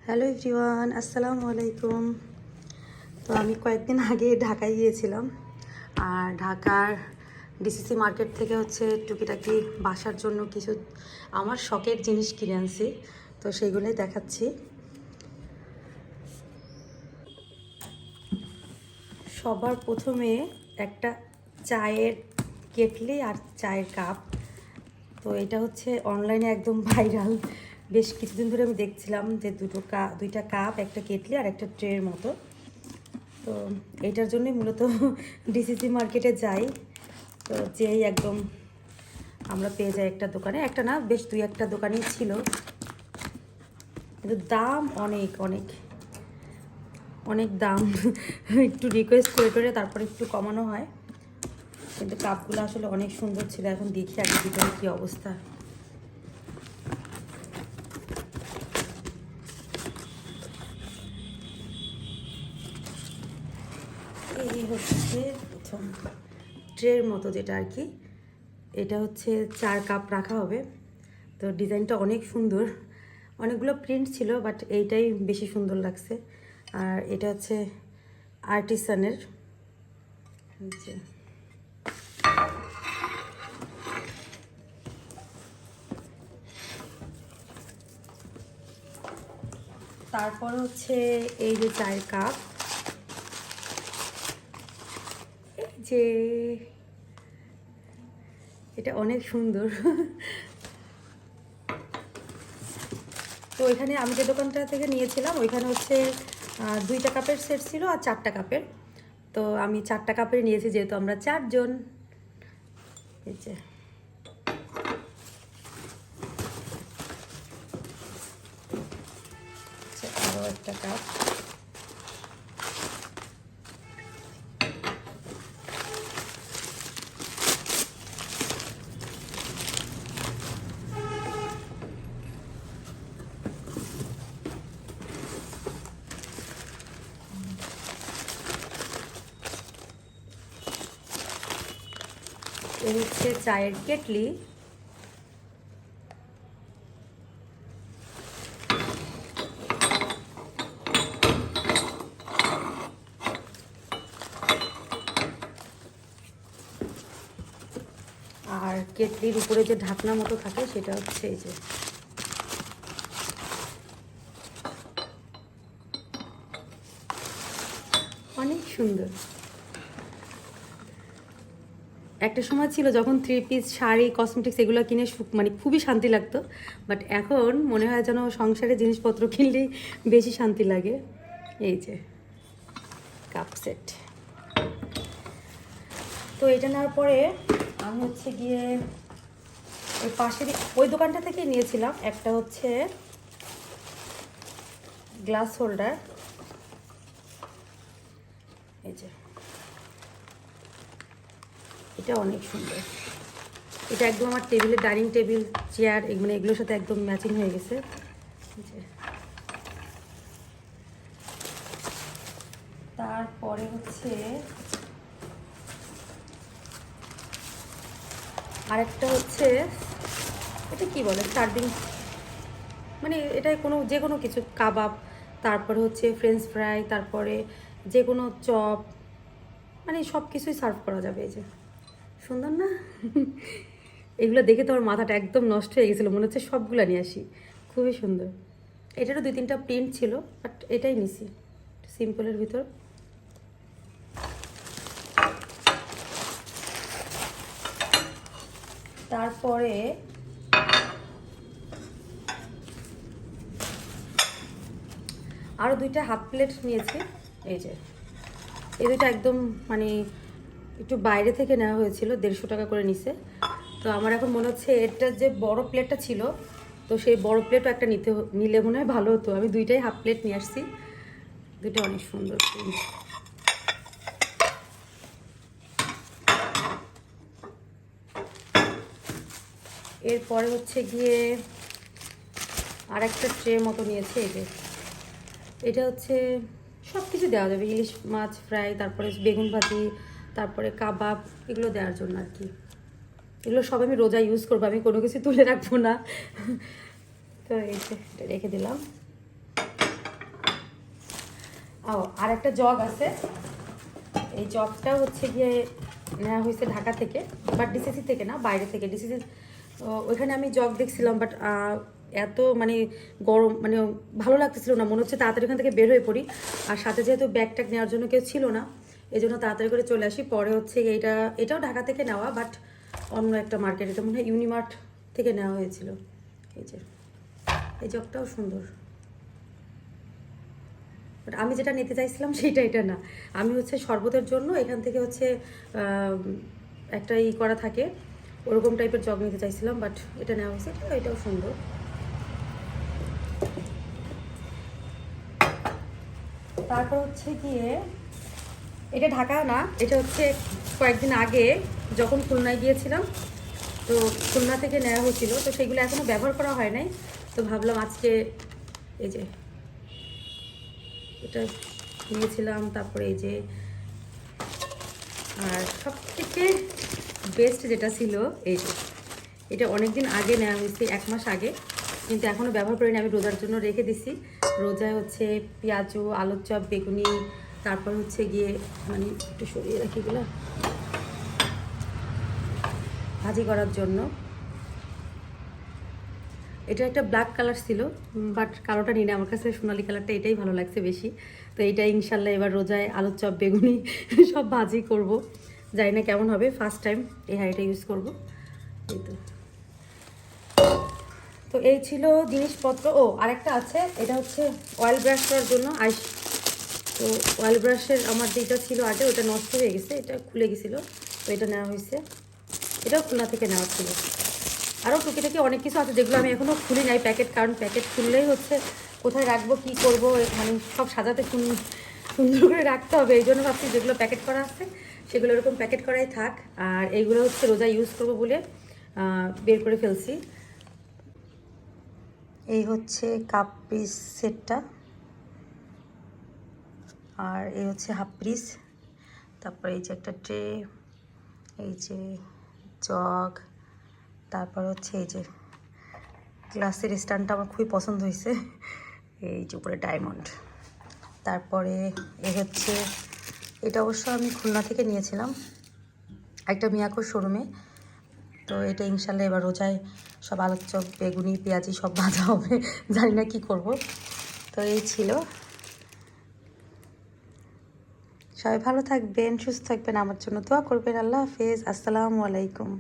Hello everyone, আসসালামু আলাইকুম। তো আমি কয়েকদিন আগে ঢাকায় গিয়েছিলাম, আর ঢাকার ডিসিসি মার্কেট থেকে টুকিটাকি বাসার জন্য কিছু আমার শখের জিনিস কিনে আনছি। তো সেইগুলোই দেখাচ্ছি। সবার প্রথমে একটা চায়ের কেটলি আর চায়ের কাপ। তো এটা অনলাইনে একদম ভাইরাল। বেশ কিছুদিন ধরে আমি দেখছিলাম যে দুইটা কাপ, একটা কেটলি আর একটা ট্রের মতো। তো এইটার জন্যই মূলত ডিসিসি মার্কেটে যাই। তো যেই একদম আমরা পেয়ে যাই একটা দোকানে, একটা না বেশ দুই একটা দোকানেই ছিল, কিন্তু দাম অনেক অনেক অনেক দাম। একটু রিকোয়েস্ট করে তারপরে একটু কমানো হয়, কিন্তু কাপগুলো আসলে অনেক সুন্দর ছিল। এখন দেখি আগে ভিতরে কী অবস্থা। এই প্রথম ট্রের মতো যেটা আর কি, এটা 4 কাপ রাখা হবে। তো ডিজাইনটা অনেক সুন্দর, অনেকগুলো প্রিন্ট ছিল, বাট এইটাই বেশি সুন্দর লাগছে। আর এটা আর্টিসানের। তারপর এই যে 4 কাপ, যে এটা অনেক সুন্দর। তো এখানে আমি যে দোকানটা থেকে নিয়েছিলাম ওইখানে 2টা কাপের সেট ছিল আর 4টা কাপের। তো আমি 4টা কাপের নিয়েছি, যেহেতু আমরা 4 জন। এই যে আরও একটা কাপ। এই চায়ের কেটলি। আর কেটলির উপরে যে ঢাকনা মতো থাকে সেটা এই যে অনেক সুন্দর। একটা সময় ছিল যখন 3 পিস শাড়ি, কসমেটিক্স এগুলো কিনে মানে খুবই শান্তি লাগতো, বাট এখন মনে হয় যেন সংসারের জিনিসপত্র কিনলেই বেশি শান্তি লাগে। এই যে কাপ সেট। তো এটা নেওয়ার পরে আমি গিয়ে ওই পাশের ওই দোকানটা থেকে নিয়েছিলাম একটা গ্লাস হোল্ডার। এই যে এটা অনেক সুন্দর। এটা একদম আমার টেবিলের, ডাইনিং টেবিল, চেয়ার মানে এগুলোর সাথে একদম ম্যাচিং হয়ে গেছে। তারপরে আরেকটা এটা কি বলে, সার্ভিং, মানে এটা যে কোনো কিছু, কাবাব, তারপরে ফ্রেঞ্চ ফ্রাই, তারপরে যে কোনো চপ, মানে সব কিছুই সার্ভ করা যাবে। এই যে সুন্দর না? এগুলো দেখে তো আমার মাথাটা একদম নষ্ট হয়ে গেছিলো, মনে হচ্ছে সবগুলো নিয়ে আসি। খুবই সুন্দর। এটারও 2-3টা প্রিন্ট ছিল, বাট এটাই নিছি সিম্পলের ভিতর। তারপরে আরও 2টা হাফ প্লেট নিয়েছি। এই যে এই 2টা একদম মানে একটু বাইরে থেকে নেওয়া হয়েছিল, 150 টাকা করে নিছে। তো আমার এখন মনে হচ্ছে এটা যে বড় প্লেটটা ছিল, তো সেই বড় প্লেটও একটা নিলে মনে হয় ভালো হতো। আমি 2টাই হাফ প্লেট নিয়ে আসছি, 2টা অনেক সুন্দর। এরপরে গিয়ে আর একটা ট্রে মতো নিয়েছে। এই যে এটা সব কিছু দেওয়া যাবে, ইলিশ মাছ ফ্রাই, তারপরে বেগুন ভাজি, তারপরে কাবাব, এগুলো দেওয়ার জন্য আর কি। এগুলো সব আমি রোজা ইউজ করবো, আমি কোনো কিছু তুলে রাখবো না। তো এই যে রেখে দিলাম। ও আর একটা জগ আছে, এই জগটা হচ্ছে গিয়ে নেওয়া হয়েছে ঢাকা থেকে, বাট ডিসিসি থেকে না, বাইরে থেকে। ডিসিসি ওইখানে আমি জগ দেখছিলাম, বাট এত মানে গরম, মানে ভালো লাগতেছিল না, মনে হচ্ছে তাড়াতাড়ি ওখান থেকে বের হয়ে পড়ি। আর সাথে যেহেতু ব্যাগ ট্যাগ নেওয়ার জন্য কেউ ছিল না, এই জন্য তাড়াতাড়ি করে চলে আসি। পরে হচ্ছে এটাও ঢাকা থেকে নেওয়া, বাট অন্য একটা মার্কেট, এটা মনে হয় ইউনিমার্ট থেকে নেওয়া হয়েছিল। এই যে এই জগটাও সুন্দর, বাট আমি যেটা নিতে চাইছিলাম সেটা এটা না। আমি হচ্ছে শরবতের জন্য এখান থেকে হচ্ছে একটা করা থাকে, ওরকম টাইপের জগ নিতে চাইছিলাম, বাট এটা নেওয়া হয়েছে। এটাও সুন্দর। তারপর হচ্ছে গিয়ে এটা ঢাকা না, এটা হচ্ছে কয়েকদিন আগে যখন খুলনায় গিয়েছিলাম, তো খুলনা থেকে নেওয়া হয়েছিল, তো সেগুলো এখনও ব্যবহার করা হয় নাই। তো ভাবলাম আজকে এই যে এটা নিয়েছিলাম। তারপরে এই যে, আর সব থেকে বেস্ট যেটা ছিল এই যে, এটা অনেক দিন আগে নেওয়া হয়েছে, 1 মাস আগে, কিন্তু এখনও ব্যবহার করিনি। আমি রোজার জন্য রেখে দিছি। রোজায় হচ্ছে পেঁয়াজু, আলুর চপ, বেগুনি, তারপর হচ্ছে গিয়ে মানে একটু সরিয়ে রাখি এগুলো ভাজি করার জন্য। এটা একটা ব্ল্যাক কালার ছিল, বাট কালোটা নিয়ে, আমার কাছে সোনালি কালারটা এটাই ভালো লাগছে বেশি। তো এইটাই ইনশাল্লাহ এবার রোজায় আলুর চপ, বেগুনি সব ভাজি করব। জানি না কেমন হবে, ফার্স্ট টাইম এই হাঁড়িটা ইউজ করব। এই তো, তো এই ছিল জিনিসপত্র। ও আরেকটা আছে, এটা হচ্ছে অয়েল ব্রাশ করার জন্য আইস। তো অয়েল ব্রাশের আমার যেটা ছিল আগে, ওটা নষ্ট হয়ে গেছে, এটা খুলে গেছিলো, তো এটা নেওয়া হয়েছে। এটাও খুলনা থেকে নেওয়া ছিল। আরও টুকিটাকি অনেক কিছু আছে যেগুলো আমি এখনও খুলি নাই প্যাকেট, কারণ প্যাকেট খুললেই হচ্ছে কোথায় রাখবো, কী করবো, মানে সব সাজাতে সুন্দর করে রাখতে হবে। এই জন্য ভাবছি যেগুলো প্যাকেট করা আছে সেগুলো এরকম প্যাকেট করাই থাক। আর এইগুলো হচ্ছে রোজা ইউজ করবো বলে বের করে ফেলছি। এই হচ্ছে কাপ পিস সেটটা, আর এই হচ্ছে হাফ পিস। তারপর এই যে একটা ট্রে, এই যে জগ, তারপর হচ্ছে এই যে গ্লাসের স্ট্যান্ডটা আমার খুবই পছন্দ হয়েছে, এই যে উপরে ডায়মন্ড। তারপরে এ হচ্ছে, এটা অবশ্য আমি খুলনা থেকে নিয়েছিলাম একটা মিয়াকোর শোরুমে। তো এটা ইনশাল্লাহ এবার রোজায় সব আলুর চপ, বেগুনি, পেঁয়াজি সব ভাজা হবে, জানি না কী করব। তো এই ছিল। সবাই ভালো থাকবেন, সুস্থ থাকবেন, আমার জন্য দোয়া করবেন। আল্লাহ হাফেজ, আসসালামু আলাইকুম।